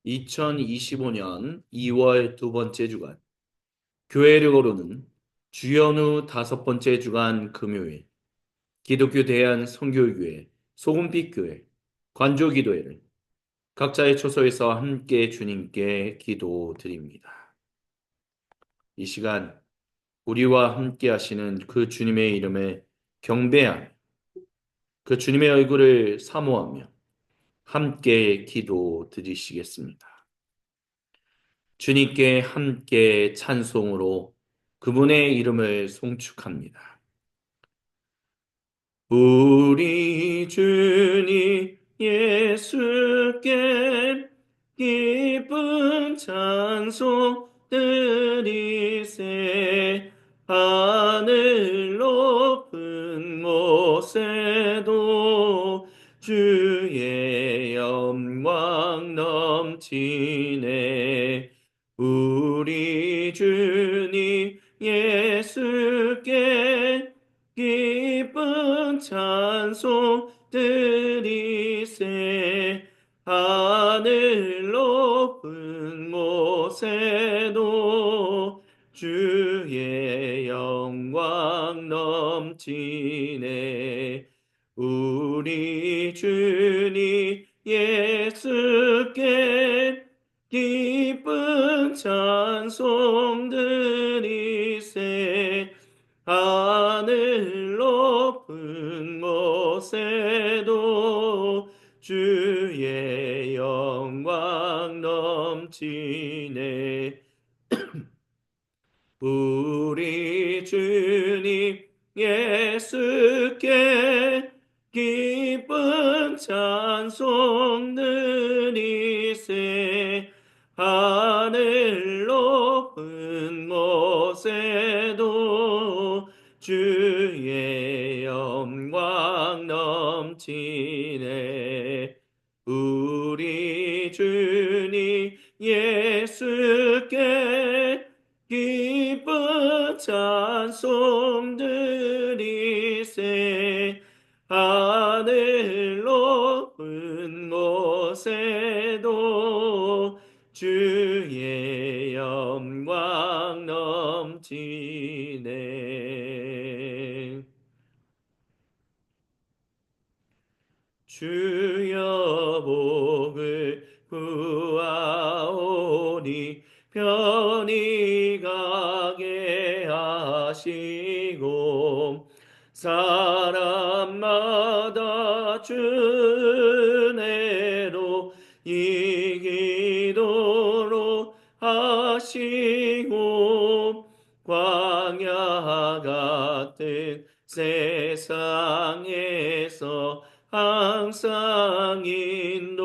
2025년 2월 두 번째 주간, 교회를 거르는 주연후 다섯 번째 주간 금요일, 기독교 대한 선교교회, 소금빛 교회, 관조기도회를 각자의 초소에서 함께 주님께 기도드립니다. 이 시간 우리와 함께 하시는 그 주님의 이름에 경배하며 그 주님의 얼굴을 사모하며 함께 기도드리시겠습니다. 주님께 함께 찬송으로 그분의 이름을 송축합니다. 우리 주님 예수께 기쁜 찬송 드리세. 하늘 높은 곳에도 주의 영광 넘치네. 우리 주님 예수께 기쁜 찬송 드리세. 하늘 높은 곳에도 주의 영광 넘치네. 우리 주님 예수께 기쁜 찬송 드리세. 하늘 높은 곳에도 주의 영광 넘치네. 우리 주님 예수께 기쁜 찬송 드리세. 하늘 높은 곳에도 주의 영광 넘치네. 우리 주님 예수께 기쁜 찬송 드리세. 하늘 높은 곳에도 주의 영광 넘치네. 주여 복을 구하오니 편히 가게 하시고 사람마다 주내로 이기도록 하시고 광야 같은 세상에서 항상 인도하소서.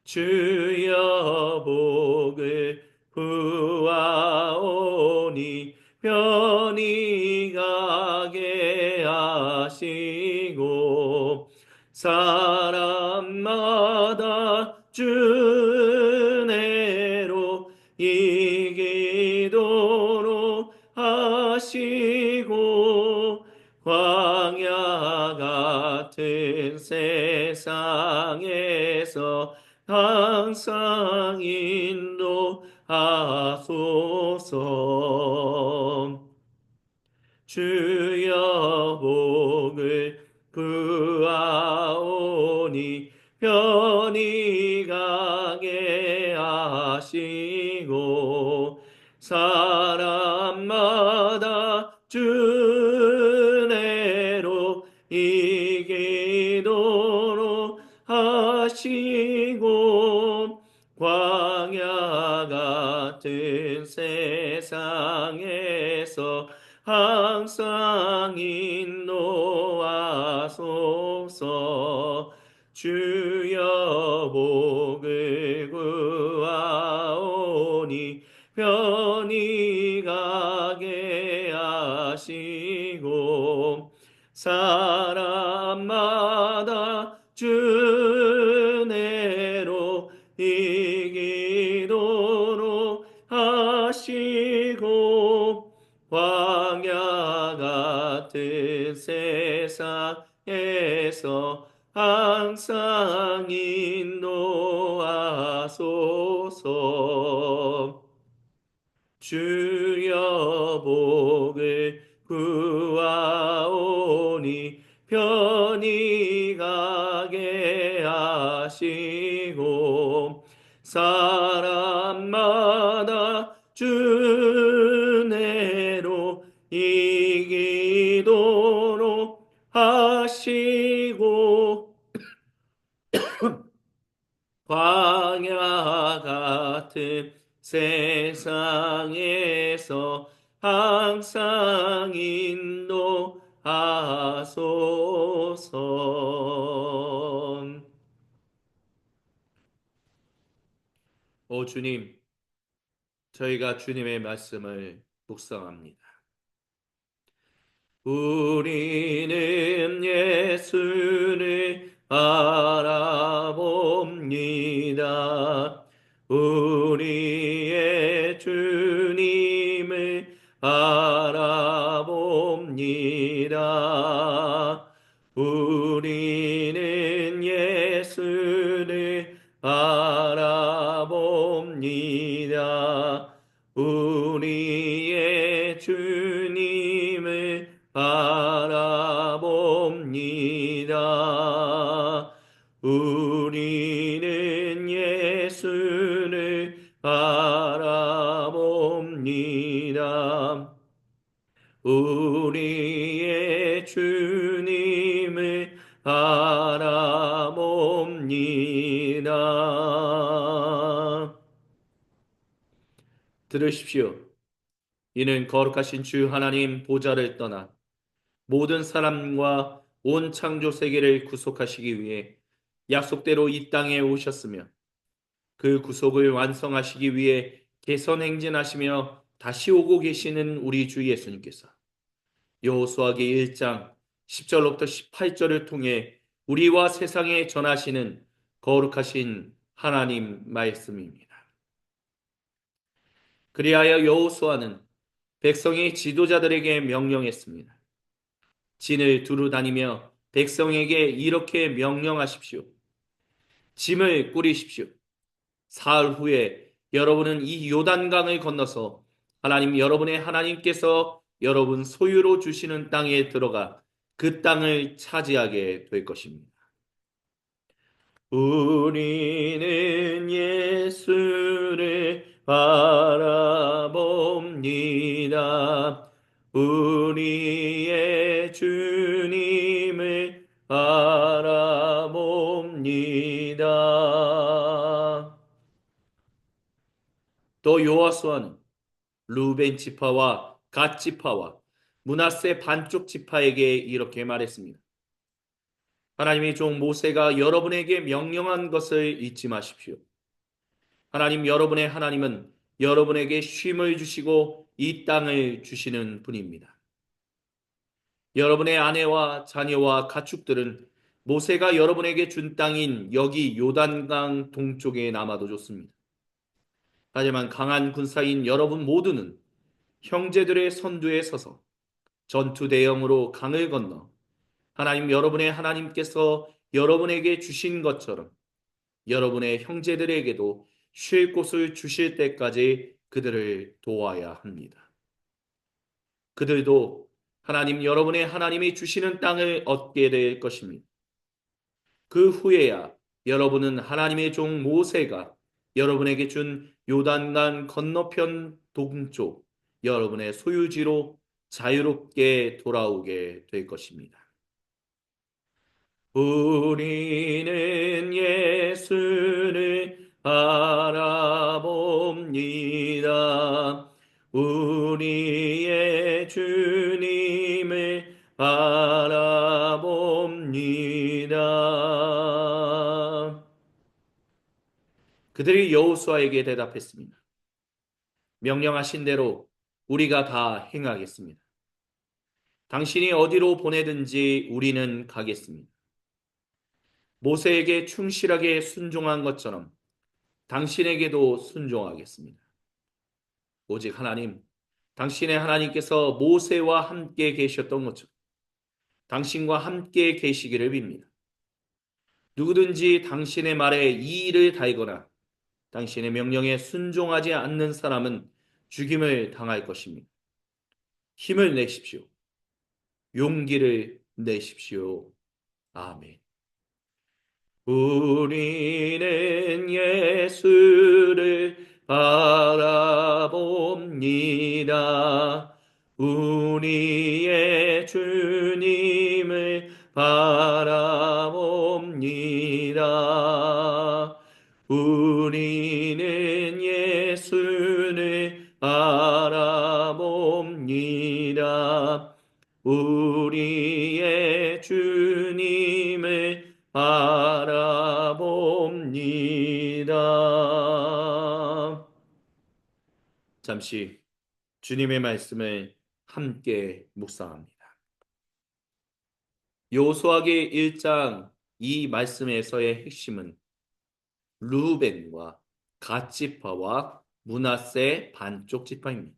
주여 복을 구하오니 편히 가게 하시고 사람마다 주내로 이기도록 하시고 광야 같은 세상에서 항상 인도하소서. 주여 복을 구하오니 편히 가게 하시고 사람마다 주내로 이기도록 하시고 광야 같은 세상에서 항상 인도하소서. 주여 복을 구하오니 편히 가게 하시고 사람마다 주내로 이기도록 하시고 광야 같은 세상에서 항상 인도하소서. 주여 복을 구하오니 편히 가게 하시고 사람마다 주내로 이기도록 하시고 광야 같은 세상에서 항상 인도하소서. 오 주님, 저희가 주님의 말씀을 묵상합니다. 우리는 예수를 알아봅니다. 우리의 주님을 알아봅니다. 우리는 예수를 알아봅니다. 우리의 주님을 바라봅니다. 우리는 예수를 바라봅니다. 우리의 주님을 바라봅니다. 들으십시오. 이는 거룩하신 주 하나님 보좌를 떠나 모든 사람과 온 창조 세계를 구속하시기 위해 약속대로 이 땅에 오셨으며 그 구속을 완성하시기 위해 개선 행진하시며 다시 오고 계시는 우리 주 예수님께서 여호수아기 1장 10절로부터 18절을 통해 우리와 세상에 전하시는 거룩하신 하나님 말씀입니다. 그리하여 여호수아는 백성의 지도자들에게 명령했습니다. 진을 두루 다니며 백성에게 이렇게 명령하십시오. 짐을 꾸리십시오. 사흘 후에 여러분은 이 요단강을 건너서 하나님 여러분의 하나님께서 여러분 소유로 주시는 땅에 들어가 그 땅을 차지하게 될 것입니다. 우리는 예수를 바라봅니다. 우리의 주님을 바라봅니다. 또 여호수아는 루벤 지파와 갓 지파와 므낫세 반쪽 지파에게 이렇게 말했습니다. 하나님의 종 모세가 여러분에게 명령한 것을 잊지 마십시오. 하나님 여러분의 하나님은 여러분에게 쉼을 주시고 이 땅을 주시는 분입니다. 여러분의 아내와 자녀와 가축들은 모세가 여러분에게 준 땅인 여기 요단강 동쪽에 남아도 좋습니다. 하지만 강한 군사인 여러분 모두는 형제들의 선두에 서서 전투 대형으로 강을 건너 하나님 여러분의 하나님께서 여러분에게 주신 것처럼 여러분의 형제들에게도 쉴 곳을 주실 때까지 그들을 도와야 합니다. 그들도 하나님 여러분의 하나님이 주시는 땅을 얻게 될 것입니다. 그 후에야 여러분은 하나님의 종 모세가 여러분에게 준 요단강 건너편 동쪽 여러분의 소유지로 자유롭게 돌아오게 될 것입니다. 우리는 예수를 바라봅니다. 우리의 주님을 바라봅니다. 그들이 여호수아에게 대답했습니다. 명령하신 대로 우리가 다 행하겠습니다. 당신이 어디로 보내든지 우리는 가겠습니다. 모세에게 충실하게 순종한 것처럼 당신에게도 순종하겠습니다. 오직 하나님, 당신의 하나님께서 모세와 함께 계셨던 것처럼 당신과 함께 계시기를 빕니다. 누구든지 당신의 말에 이의를 달거나 당신의 명령에 순종하지 않는 사람은 죽임을 당할 것입니다. 힘을 내십시오. 용기를 내십시오. 아멘. 우리는 예수를 바라봅니다. 우리의 주님을 바라봅니다. 우리는 예수를 바라봅니다. 우리의 주님을 바라봅니다. 잠시 주님의 말씀을 함께 묵상합니다. 여호수아기 1장 이 말씀에서의 핵심은 르우벤과 갓 지파와 므낫세 반쪽 지파입니다.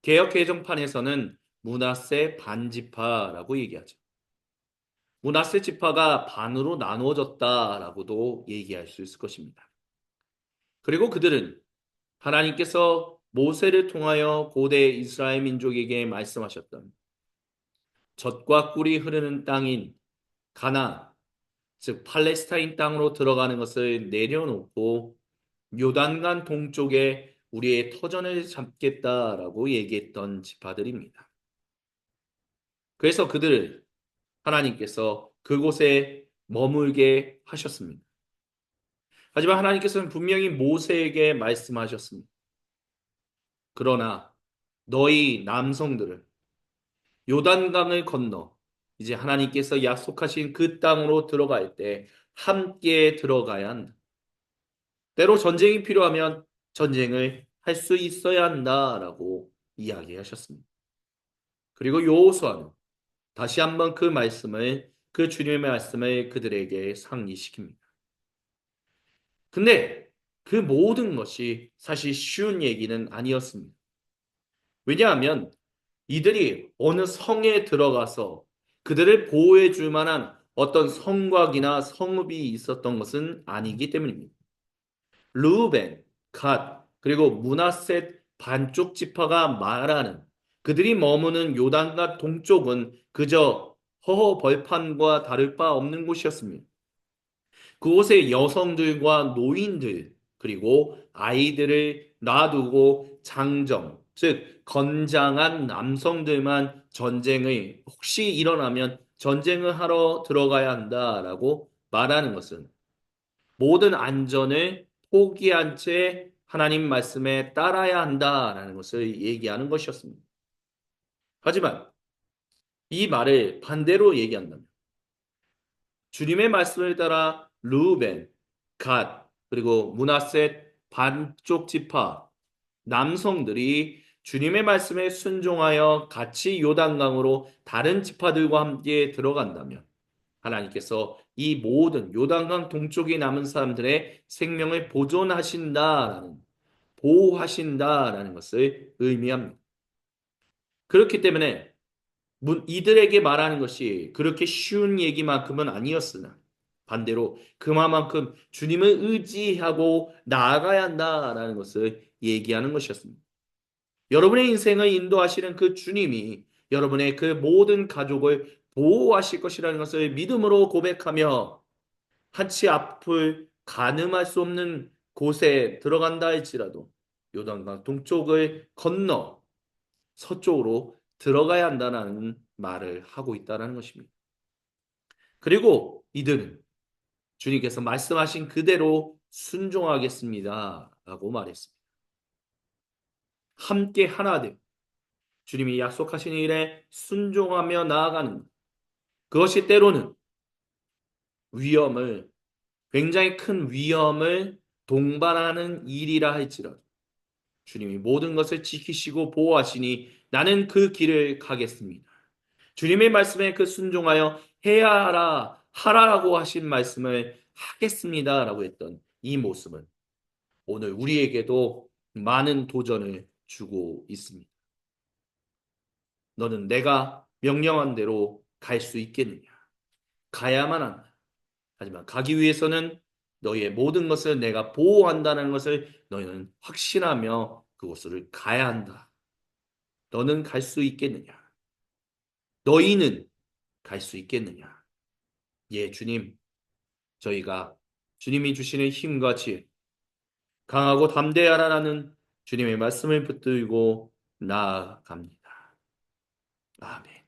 개역 개정판에서는 므낫세 반지파라고 얘기하죠. 므낫세 지파가 반으로 나누어졌다라고도 얘기할 수 있을 것입니다. 그리고 그들은 하나님께서 모세를 통하여 고대 이스라엘 민족에게 말씀하셨던 젖과 꿀이 흐르는 땅인 가나안, 즉 팔레스타인 땅으로 들어가는 것을 내려놓고 요단강 동쪽에 우리의 터전을 잡겠다라고 얘기했던 지파들입니다. 그래서 그들을 하나님께서 그곳에 머물게 하셨습니다. 하지만 하나님께서는 분명히 모세에게 말씀하셨습니다. 그러나 너희 남성들을 요단강을 건너 이제 하나님께서 약속하신 그 땅으로 들어갈 때 함께 들어가야 한다. 때로 전쟁이 필요하면 전쟁을 할 수 있어야 한다라고 이야기하셨습니다. 그리고 여호수아는 다시 한번 그 주님의 말씀을 그들에게 상기시킵니다. 근데 그 모든 것이 사실 쉬운 얘기는 아니었습니다. 왜냐하면 이들이 어느 성에 들어가서 그들을 보호해 줄 만한 어떤 성곽이나 성읍이 있었던 것은 아니기 때문입니다. 르우벤, 갓, 그리고 므낫셋 반쪽 지파가 말하는 그들이 머무는 요단과 동쪽은 그저 허허 벌판과 다를 바 없는 곳이었습니다. 그곳에 여성들과 노인들, 그리고 아이들을 놔두고 장정, 즉, 건장한 남성들만 전쟁을, 혹시 일어나면 전쟁을 하러 들어가야 한다라고 말하는 것은 모든 안전을 포기한 채 하나님 말씀에 따라야 한다라는 것을 얘기하는 것이었습니다. 하지만 이 말을 반대로 얘기한다면 주님의 말씀을 따라 르우벤, 갓, 그리고 므낫셋 반쪽 지파 남성들이 주님의 말씀에 순종하여 같이 요단강으로 다른 지파들과 함께 들어간다면 하나님께서 이 모든 요단강 동쪽에 남은 사람들의 생명을 보호하신다라는 것을 의미합니다. 그렇기 때문에 이들에게 말하는 것이 그렇게 쉬운 얘기만큼은 아니었으나 반대로 그만큼 주님을 의지하고 나아가야 한다라는 것을 얘기하는 것이었습니다. 여러분의 인생을 인도하시는 그 주님이 여러분의 그 모든 가족을 보호하실 것이라는 것을 믿음으로 고백하며 한치 앞을 가늠할 수 없는 곳에 들어간다 할지라도 요단강 동쪽을 건너 서쪽으로 들어가야 한다는 말을 하고 있다는 것입니다. 그리고 이들은 주님께서 말씀하신 그대로 순종하겠습니다. 라고 말했습니다. 함께 하나 되어 주님이 약속하신 일에 순종하며 나아가는 것. 그것이 때로는 위험을, 굉장히 큰 위험을 동반하는 일이라 할지라도 주님이 모든 것을 지키시고 보호하시니 나는 그 길을 가겠습니다. 주님의 말씀에 그 순종하여 해야 하라고 하신 말씀을 하겠습니다라고 했던 이 모습은 오늘 우리에게도 많은 도전을 주고 있습니다. 너는 내가 명령한 대로 갈 수 있겠느냐? 가야만 한다. 하지만 가기 위해서는 너희의 모든 것을 내가 보호한다는 것을 너희는 확신하며 그곳을 가야 한다. 너는 갈 수 있겠느냐? 너희는 갈 수 있겠느냐? 예, 주님, 저희가 주님이 주시는 힘과 지혜, 강하고 담대하라는 주님의 말씀을 붙들고 나아갑니다. 아멘.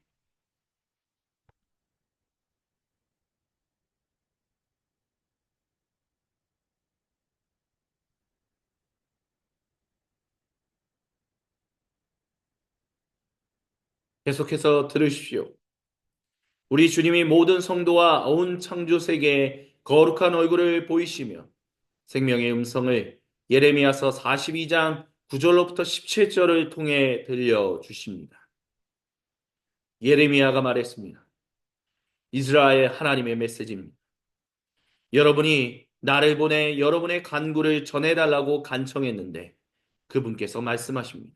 계속해서 들으십시오. 우리 주님이 모든 성도와 온 창조 세계에 거룩한 얼굴을 보이시며 생명의 음성을 예레미야서 42장 9절로부터 17절을 통해 들려주십니다. 예레미야가 말했습니다. 이스라엘 하나님의 메시지입니다. 여러분이 나를 보내 여러분의 간구를 전해달라고 간청했는데 그분께서 말씀하십니다.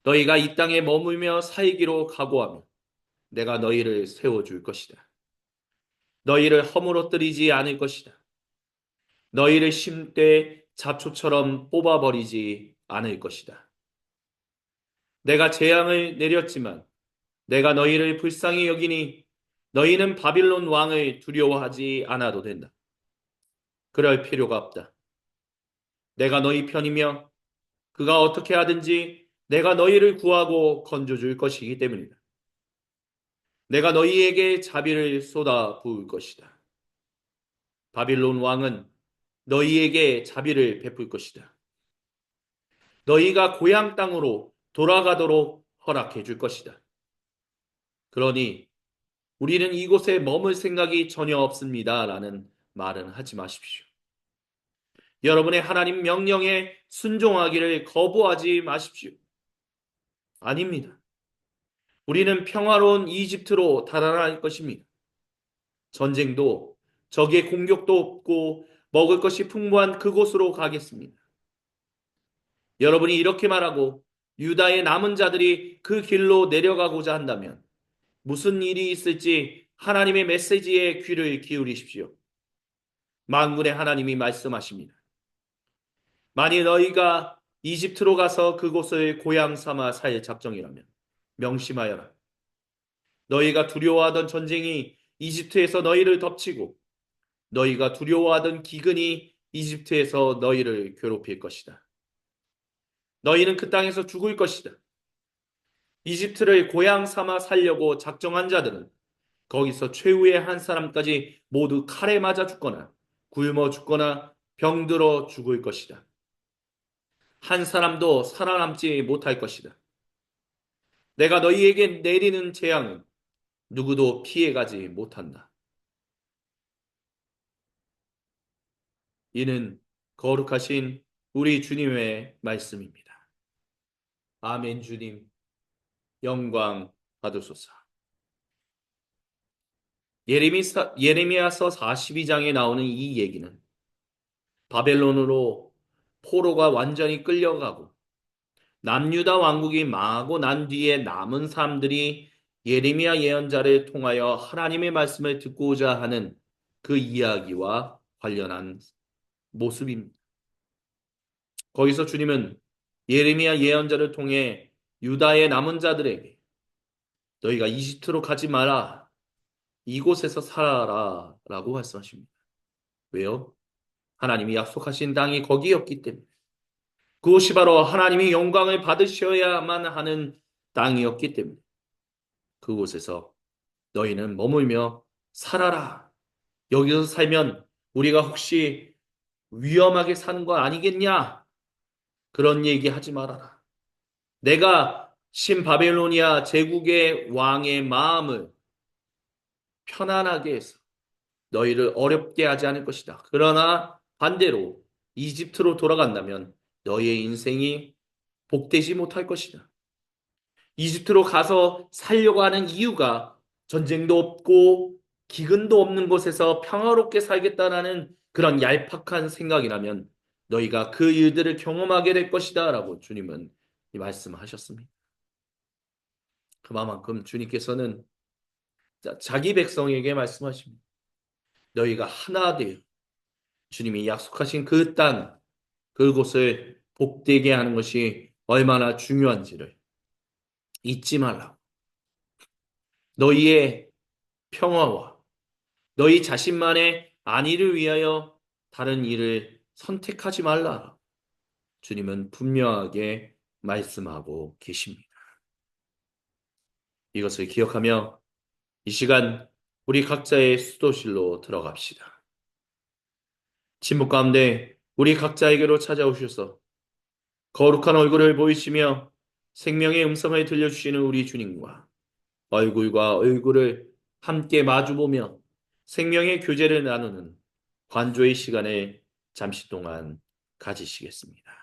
너희가 이 땅에 머물며 살기로 각오하며 내가 너희를 세워줄 것이다. 너희를 허물어뜨리지 않을 것이다. 너희를 심되 잡초처럼 뽑아버리지 않을 것이다. 내가 재앙을 내렸지만 내가 너희를 불쌍히 여기니 너희는 바빌론 왕을 두려워하지 않아도 된다. 그럴 필요가 없다. 내가 너희 편이며 그가 어떻게 하든지 내가 너희를 구하고 건져줄 것이기 때문이다. 내가 너희에게 자비를 쏟아 부을 것이다. 바빌론 왕은 너희에게 자비를 베풀 것이다. 너희가 고향 땅으로 돌아가도록 허락해 줄 것이다. 그러니 우리는 이곳에 머물 생각이 전혀 없습니다. 라는 말은 하지 마십시오. 여러분의 하나님 명령에 순종하기를 거부하지 마십시오. 아닙니다. 우리는 평화로운 이집트로 달아날 것입니다. 전쟁도 적의 공격도 없고 먹을 것이 풍부한 그곳으로 가겠습니다. 여러분이 이렇게 말하고 유다의 남은 자들이 그 길로 내려가고자 한다면 무슨 일이 있을지 하나님의 메시지에 귀를 기울이십시오. 만군의 하나님이 말씀하십니다. 만일 너희가 이집트로 가서 그곳을 고향 삼아 살 작정이라면 명심하여라. 너희가 두려워하던 전쟁이 이집트에서 너희를 덮치고 너희가 두려워하던 기근이 이집트에서 너희를 괴롭힐 것이다. 너희는 그 땅에서 죽을 것이다. 이집트를 고향 삼아 살려고 작정한 자들은 거기서 최후의 한 사람까지 모두 칼에 맞아 죽거나 굶어 죽거나 병들어 죽을 것이다. 한 사람도 살아남지 못할 것이다. 내가 너희에게 내리는 재앙은 누구도 피해가지 못한다. 이는 거룩하신 우리 주님의 말씀입니다. 아멘. 주님 영광 받으소서. 예레미야서 42장에 나오는 이 얘기는 바벨론으로 포로가 완전히 끌려가고 남유다 왕국이 망하고 난 뒤에 남은 사람들이 예레미야 예언자를 통하여 하나님의 말씀을 듣고자 하는 그 이야기와 관련한 모습입니다. 거기서 주님은 예레미야 예언자를 통해 유다의 남은 자들에게 너희가 이집트로 가지 마라. 이곳에서 살아라. 라고 말씀하십니다. 왜요? 하나님이 약속하신 땅이 거기였기 때문에. 그것이 바로 하나님이 영광을 받으셔야만 하는 땅이었기 때문에. 그곳에서 너희는 머물며 살아라. 여기서 살면 우리가 혹시 위험하게 사는 거 아니겠냐? 그런 얘기 하지 말아라. 내가 신바벨로니아 제국의 왕의 마음을 편안하게 해서 너희를 어렵게 하지 않을 것이다. 그러나 반대로 이집트로 돌아간다면 너희의 인생이 복되지 못할 것이다. 이집트로 가서 살려고 하는 이유가 전쟁도 없고 기근도 없는 곳에서 평화롭게 살겠다라는 그런 얄팍한 생각이라면 너희가 그 일들을 경험하게 될 것이다 라고 주님은 말씀하셨습니다. 그만큼 주님께서는 자기 백성에게 말씀하십니다. 너희가 하나 되어 주님이 약속하신 그 땅, 그곳을 복되게 하는 것이 얼마나 중요한지를 잊지 말라. 너희의 평화와 너희 자신만의 안위를 위하여 다른 일을 선택하지 말라. 주님은 분명하게 말씀하고 계십니다. 이것을 기억하며 이 시간 우리 각자의 수도실로 들어갑시다. 침묵 가운데 우리 각자에게로 찾아오셔서 거룩한 얼굴을 보이시며 생명의 음성을 들려주시는 우리 주님과 얼굴과 얼굴을 함께 마주보며 생명의 교제를 나누는 관조의 시간을 잠시 동안 가지시겠습니다.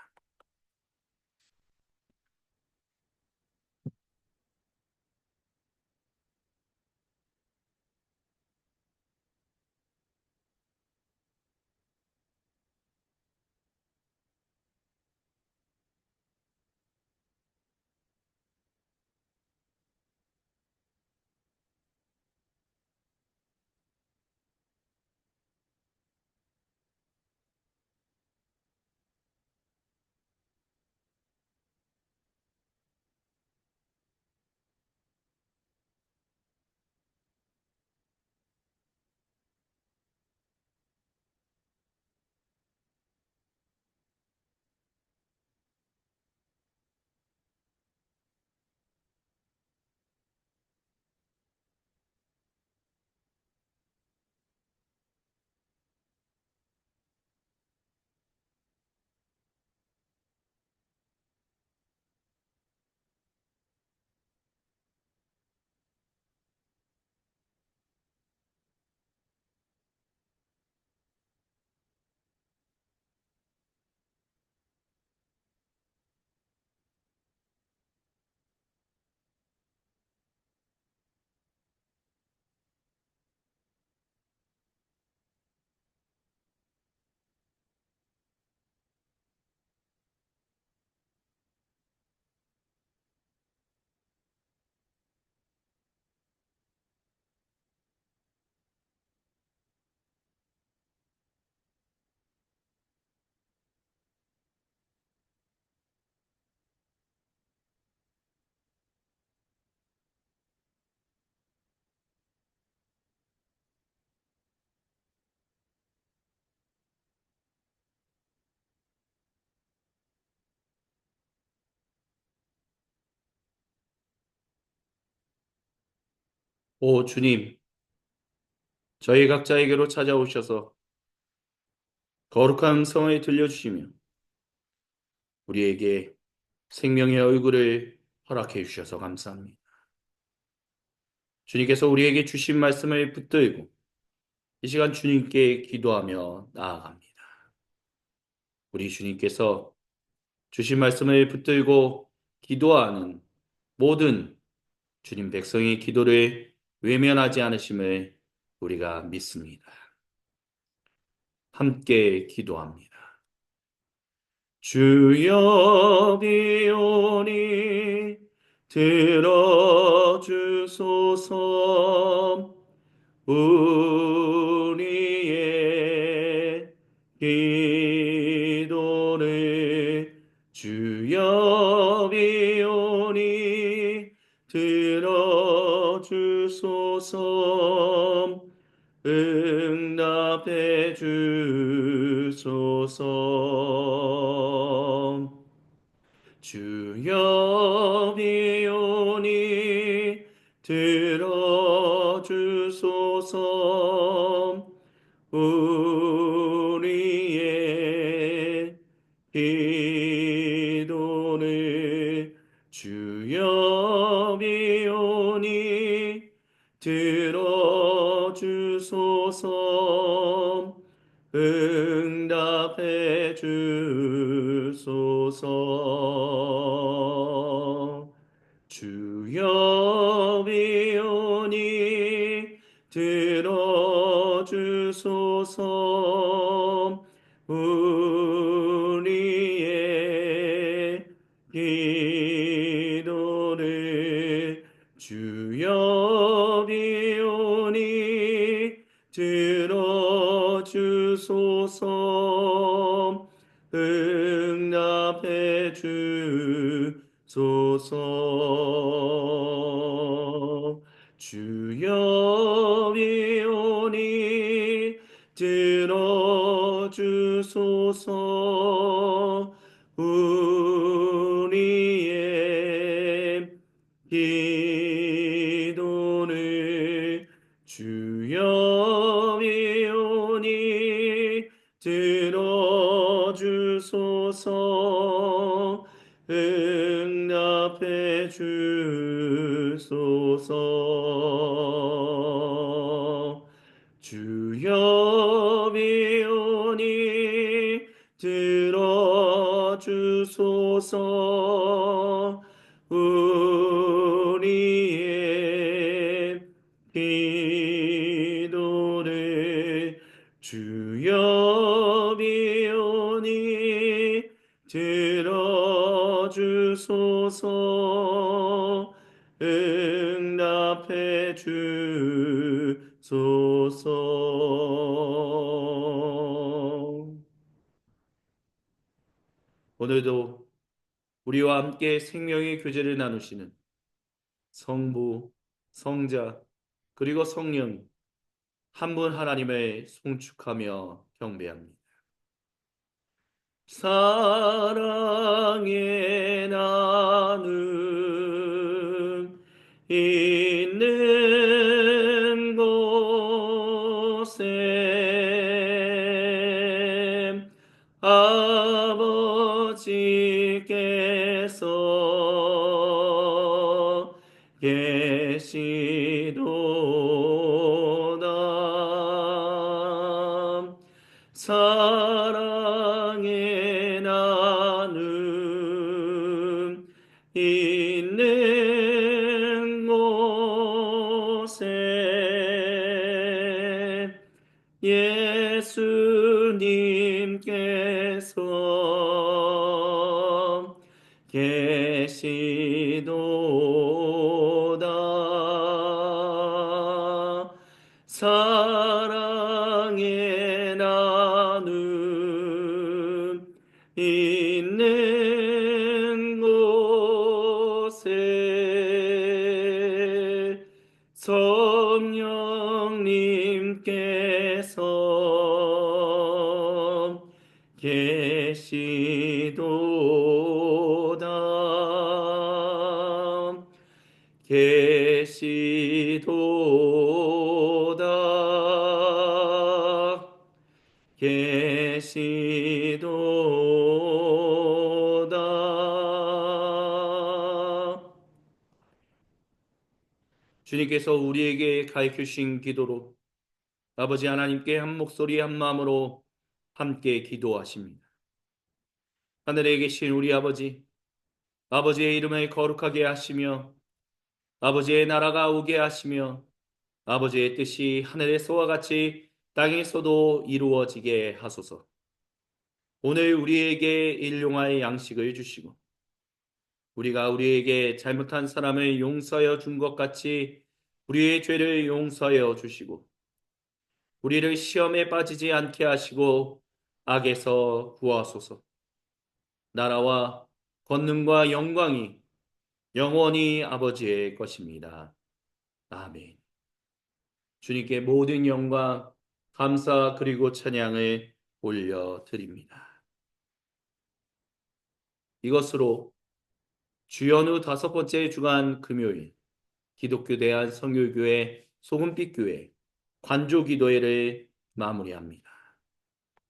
오 주님, 저희 각자에게로 찾아오셔서 거룩한 음성을 들려주시며 우리에게 생명의 얼굴을 허락해 주셔서 감사합니다. 주님께서 우리에게 주신 말씀을 붙들고 이 시간 주님께 기도하며 나아갑니다. 우리 주님께서 주신 말씀을 붙들고 기도하는 모든 주님 백성의 기도를 외면하지 않으심을 우리가 믿습니다. 함께 기도합니다. 주여 비오니 들어주소서. 우리의 기도를 주여 비오니 들어주소서. 응답해 주소서. 주여 비오니 들어주소서. 우리의 기도를 주여 비오니 들어주소서. 응답해 주소서. 주여 비오니 들어주소서. 우리의 기도를 주여 비오니 들어 주소서. 응답해 주소서. 주여 위오니 들어주소서. 우리의 기도를 주여 위오니 들어주소서. 응답해 주소서. 주여 위오니 들어주소서. 우리의 기도를 주여 위오니 들어주소서. 응답해 주소서. 오늘도 우리와 함께 생명의 교제를 나누시는 성부, 성자, 그리고 성령 한 분 하나님을 송축하며 경배합니다. 사랑의 나눔 있는 곳에 아버지께서 계시도다. 사랑의 나눔 있는 곳에 예수님께서 계시도다. 사랑의 나눔 있는 곳에 성령님께서 계시도다. 계시도다. 계시도다. 주님께서 우리에게 가르치신 기도로 아버지 하나님께 한 목소리 한 마음으로 함께 기도하십니다. 하늘에 계신 우리 아버지, 아버지의 이름을 거룩하게 하시며 아버지의 나라가 오게 하시며 아버지의 뜻이 하늘에서와 같이 땅에서도 이루어지게 하소서. 오늘 우리에게 일용할 양식을 주시고 우리가 우리에게 잘못한 사람을 용서하여 준 것 같이 우리의 죄를 용서하여 주시고 우리를 시험에 빠지지 않게 하시고 악에서 구하소서. 나라와 권능과 영광이 영원히 아버지의 것입니다. 아멘. 주님께 모든 영광, 감사 그리고 찬양을 올려드립니다. 이것으로 주연후 5번째 주간 금요일 기독교 대한성결교회 소금빛교회 관조기도회를 마무리합니다.